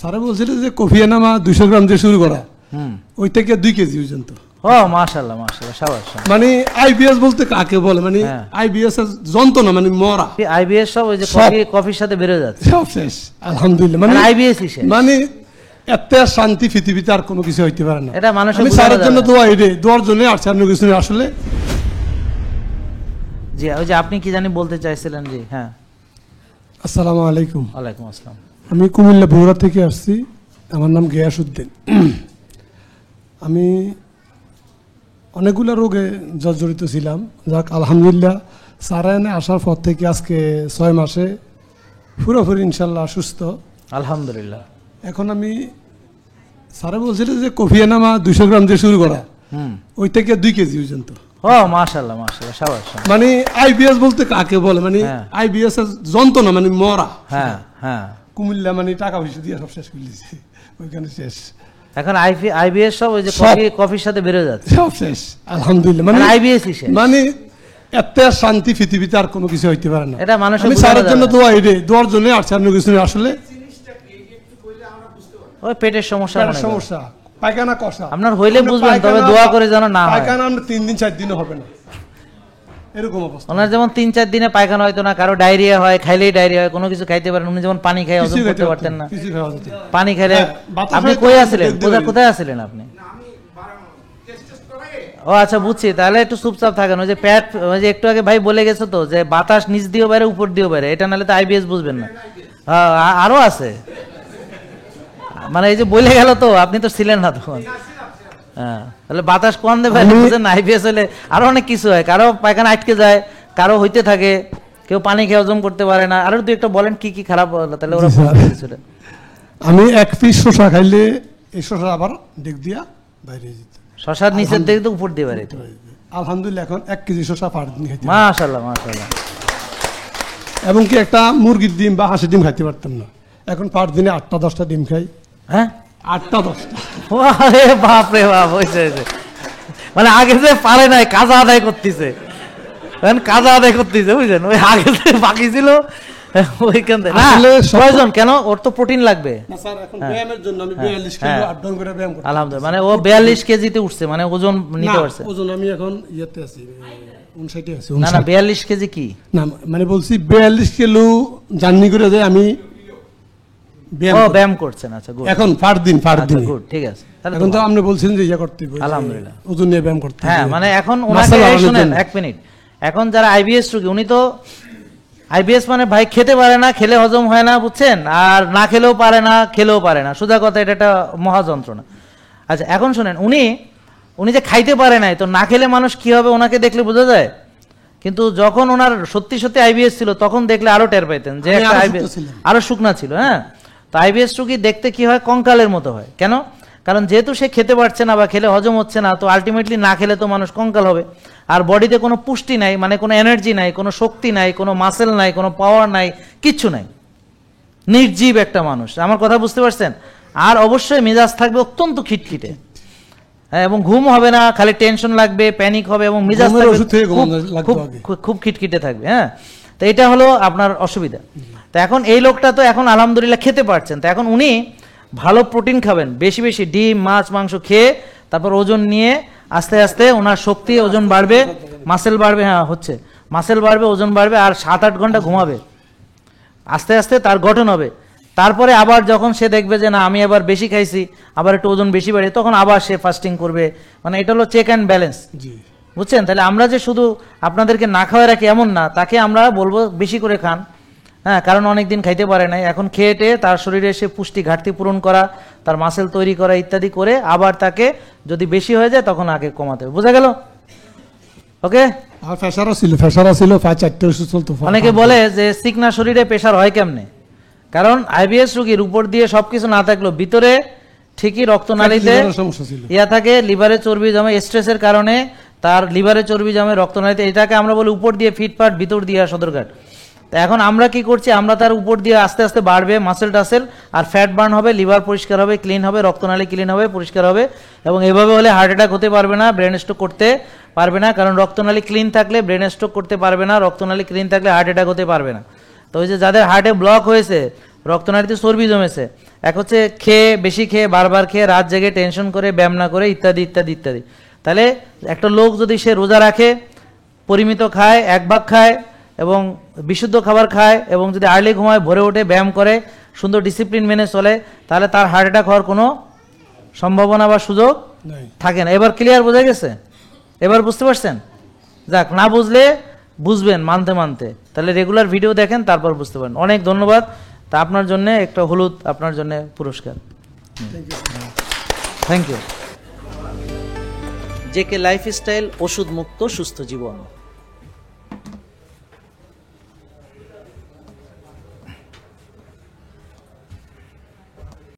স্যারে বলছিল যে কফি এনামা 200 গ্রাম দিয়ে শুরু করা, ওই থেকে 2 কেজি পর্যন্ত। ও মাশাআল্লাহ মাশাআল্লাহ, শাবাশ। মানে আইবিএস বলতে কাকে বলে? মানে আইবিএস এর যন্ত্রণা, মানে মরা আইবিএস সব ওই যে কফির সাথে বের হয়ে যাচ্ছে, সব শেষ আলহামদুলিল্লাহ। মানে আইবিএস শেষ, মানে এত শান্তি পৃথিবীতে আর কোনো কিছু হইতে পারে না। এটা মানুষের আমি স্যারের জন্য দোয়া, দোয়ার জন্য আর অন্য কিছু আসলে। জি, ওই যে আপনি কি জানি বলতে চাইছিলেন? জি হ্যাঁ। আসসালামু আলাইকুম। ওয়ালাইকুম আসসালাম। আমি কুমিল্লা বগুড়া থেকে আসছি, আমার নাম গিয়াসউদ্দিন। আমি অনেকগুলো রোগে জর্জরিত ছিলাম, যাক আলহামদুলিল্লাহ সারায়নে আসার পর থেকে আজকে 6 মাসে পুরোপুরি ইনশাল্লাহ সুস্থ আলহামদুলিল্লাহ। এখন আমি স্যারে বলছিল যে কফি এনামা 200 গ্রাম দিয়ে শুরু করা, ওই থেকে 2 কেজি পর্যন্ত। ও মাশাআল্লাহ মাশাআল্লাহ, শাবাশ। মানে আইবিএস বলতে কাকে বলে? মানে আইবিএস এর যন্ত্রণা, মানে মরা। হ্যাঁ হ্যাঁ, কুমিল্লা মানে টাকা পয়সা দিয়ে সব শেষ করে দিয়েছে, ওইখানে শেষ। এখন আইবিএস সব ওই যে কফির সাথে বের হয়ে যাচ্ছে, সব শেষ আলহামদুলিল্লাহ। মানে আইবিএস শেষ, মানে এত শান্তি পৃথিবীতে আর কোনো কিছু হইতে পারে না। এটা মানুষের আমি স্যারের জন্য দোয়া, দোয়ার জন্য আর অন্য কিছু আসলে। ওই পেটের সমস্যা, পায়খানা কষা আপনার হইলে বুঝবেন, তবে দোয়া করে যেন না হয়। পায়খানা 3 দিন 4 দিনও হবে না, এরকম অবস্থা। ওনার যেমন 3-4 দিনে পায়খানা হয়তো না, কারো ডায়রিয়া হয়, খাইলেই ডায়রিয়া হয়, কোনো কিছু খাইতে পারেন। উনি যেমন পানি খাই হজম করতে পারতেন না, পানি খাইলে। আপনি কই আছিলেন? কোথায় আছিলেন আপনি? ও আচ্ছা, বুঝছি। তাহলে একটু চুপচাপ থাকেন। ওই যে প্যাট, ওই যে একটু আগে ভাই বলে গেছে তো যে বাতাস নিচ দিয়েও বাইরে উপর দিয়েও বাইরে, এটা নাহলে তো আইবিএস বুঝবেন না। আরো আছে, মানে এই যে বলে গেল তো, আপনি তো ছিলেন না তখন। হ্যাঁ, তাহলে বাতাস কম দেবে বুঝেন না। আইবিএস হলে আরো অনেক কিছু হয়, কারো পায়খানা আটকে যায়, কারো হইতে থাকে, কেউ পানি খেয়ে হজম করতে পারে না। আরো দুই একটা বলেন কি কি খারাপ হলো, তাহলে ওরা বুঝতে। আমি 1 পিস শসা খাইলে এই শসা আবার দেখ দিয়া বাইরে যেত, শসার নিচের দিকে তো উপর দিয়ে বাইরে। আলহামদুলিল্লাহ এখন 1 কেজি শসা পার দিন খাইতে। মাশাআল্লাহ মাশাআল্লাহ। এবং কি একটা মুরগির ডিম বা হাঁসের ডিম খাইতে পারতাম না, এখন পার দিনে 8টা-10টা ডিম খাই। হ্যাঁ, 8টা-10টা। আরে বাপ রে বাপ, হয়েছে। মানে আগে যে পারে নাই, কাজা আদায় করতেছে, কাজা আদায় করতেছে, বুঝলেন? ওই আগে যে বাকি ছিল ওইখান থেকে। প্রয়োজন কেন? ওর তো প্রোটিন লাগবে। আলহামদুলিল্লাহ, মানে ও 42 কেজিতে উঠছে, মানে ওজন নিতে পারছে। ওজন আমি এখন ইয়েতে আছি, 59 আছি। না না, 42 কেজি কি না, মানে বলছি 42 কিলো জার্নি করে যায় আমি ব্যায়াম করছেন। আচ্ছা, গুড। এখন পার দিন গুড, ঠিক আছে। এখন তো আপনি বলছেন যে ইয়া করতে হবে, আলহামদুলিল্লাহ, ওজন নিয়ে ব্যায়াম করতে। হ্যাঁ, মানে এখন ওনাকে শুনেন 1 মিনিট। এখন যারা আইবিএস রোগী, উনি তো আইবিএস মানে ভাই খেতে পারে না, খেলে হজম হয় না, বুঝছেন? আর না খেলেও পারে না, খেলেও পারে না, সোজা কথা, এটা একটা মহা যন্ত্রণা। আচ্ছা, এখন শুনেন, উনি যে খাইতে পারে নাই, তো না খেলে মানুষ কি হবে ওনাকে দেখলে বোঝা যায়। কিন্তু যখন ওনার সত্যি সত্যি আইবিএস ছিল, তখন দেখলে আরো টের পাইতেন যে একটা আইবিএস আরো শুকনা ছিল। হ্যাঁ, তো আইবিএস রোগী দেখতে কি হয়, কঙ্কালের মতো হয়। কেন? কারণ যেহেতু সে খেতে পারছে না বা খেলে হজম হচ্ছে না, তো আলটিমেটলি না খেলে তো মানুষ কঙ্কাল হবে। আর বডিতে কোনো পুষ্টি নাই, মানে কোনো এনার্জি নাই, কোনো শক্তি নাই, কোনো মাসেল নাই, কোনো পাওয়ার নাই, কিচ্ছু নাই, নির্জীব একটা মানুষ। আমার কথা বুঝতে পারছেন? আর অবশ্যই মেজাজ থাকবে অত্যন্ত খিটখিটে, হ্যাঁ, এবং ঘুম হবে না, খালি টেনশন লাগবে, প্যানিক হবে, এবং মেজাজ খুব খিটখিটে থাকবে। হ্যাঁ, তো এটা হলো আপনার অসুবিধা। তো এখন এই লোকটা তো এখন আলহামদুলিল্লাহ খেতে পারছেন, তো এখন উনি ভালো প্রোটিন খাবেন, বেশি বেশি ডিম, মাছ, মাংস খেয়ে, তারপর ওজন নিয়ে আস্তে আস্তে ওনার শক্তি, ওজন বাড়বে, মাসেল বাড়বে। হ্যাঁ, হচ্ছে, মাসেল বাড়বে, ওজন বাড়বে, আর 7-8 ঘন্টা ঘুমাবে, আস্তে আস্তে তার গঠন হবে। তারপরে আবার যখন সে দেখবে যে না, আমি আবার বেশি খাইছি, আবার একটু ওজন বেশি বাড়ে, তখন আবার সে ফাস্টিং করবে। মানে এটা হলো চেক অ্যান্ড ব্যালেন্স, বুঝছেন? তাহলে আমরা যে শুধু আপনাদেরকে না খাওয়াই রাখি এমন না, তাকে আমরা বলবো বেশি করে খান। হ্যাঁ, কারণ অনেকদিন খাইতে পারে নাই, এখন খেয়ে টেয়ে তার শরীরে সে পুষ্টি ঘাটতি পূরণ করা, তার মাসেল তৈরি করা ইত্যাদি করে, আবার তাকে যদি বেশি হয়ে যায় তখন আগে কমাতে হবে। বোঝা গেল? ওকে। আর প্রেসারও ছিল 5-4 ওষুধ চলতো। অনেকে বলে যে সিকনা শরীরে প্রেসার হয় কেমনে? কারণ আইবিএস রোগীর উপর দিয়ে সবকিছু না থাকলেও ভিতরে ঠিকই রক্তনালীতে ইয়া থাকে, লিভারে চর্বি জমে, স্ট্রেসের কারণে তার লিভারে চর্বি জমে রক্তনালীতে, এটাকে আমরা বলি উপর দিয়ে ফিটপাট, ভিতর দিয়ে সদরঘাট। তো এখন আমরা কি করছি, আমরা তার উপর দিয়ে আস্তে আস্তে বাড়বে মাসেল টাসেল, আর ফ্যাট বার্ন হবে, লিভার পরিষ্কার হবে, ক্লিন হবে, রক্তনালী ক্লিন হবে, পরিষ্কার হবে। এবং এভাবে হলে হার্ট অ্যাটাক হতে পারবে না, ব্রেন স্ট্রোক করতে পারবে না, কারণ রক্তনালী ক্লিন থাকলে ব্রেন স্ট্রোক করতে পারবে না, রক্তনালী ক্লিন থাকলে হার্ট অ্যাটাক হতে পারবে না। তো ওই যে যাদের হার্টে ব্লক হয়েছে, রক্তনালীতে চর্বি জমেছে, এক হচ্ছে খেয়ে বেশি খেয়ে বারবার খেয়ে রাত জেগে টেনশন করে ব্যায়াম না করে ইত্যাদি ইত্যাদি ইত্যাদি। তাহলে একটা লোক যদি সে রোজা রাখে, পরিমিত খায়, এক ভাগ খায় এবং বিশুদ্ধ খাবার খায় এবং যদি আর্লি ঘুমায়, ভোরে ওঠে, ব্যায়াম করে, সুন্দর ডিসিপ্লিন মেনে চলে, তাহলে তার হার্ট অ্যাটাক হওয়ার কোনো সম্ভাবনা বা সুযোগ থাকে না। এবার ক্লিয়ার বোঝা গেছে? এবার বুঝতে পারছেন? যাক, না বুঝলে বুঝবেন মানতে মানতে, তাহলে রেগুলার ভিডিও দেখেন, তারপর বুঝতে পারেন। অনেক ধন্যবাদ। তা আপনার জন্য একটা হলুদ, আপনার জন্য পুরস্কার। Thank you. জেকে লাইফস্টাইল, ওষুধ মুক্ত সুস্থ জীবন।